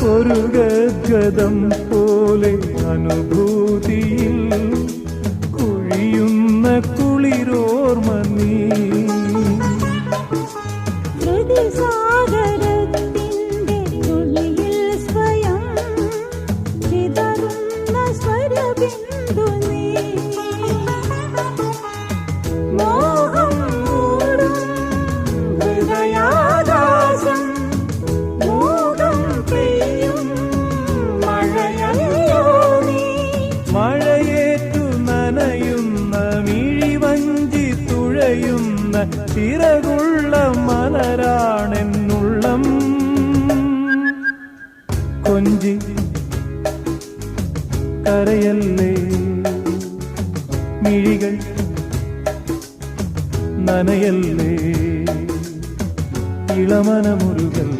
ഒരു ഗദ്ഗതം പോലെ അനുഭൂതിയിൽ കുഴിയുന്ന കുളിരോർമ നീ. സാഗരത്തിന്റെ തുള്ളിയിൽ സ്വയം ചിതറുന്ന സ്വരബിന്ദു നീ. മോഹം മൂടും ഹൃദയാകാശം മോഹം പെയ്യും മഴയല്ലോ നീ. മഴയേറ്റു നനയുന്ന മിഴിവഞ്ചി തുഴയുന്ന ചിറകുള്ള മലരാണെന്നുള്ളം. കൊഞ്ചി കരയല്ലേ, മിഴികൾ നനയല്ലേ, ഇളമനമുരുകൽ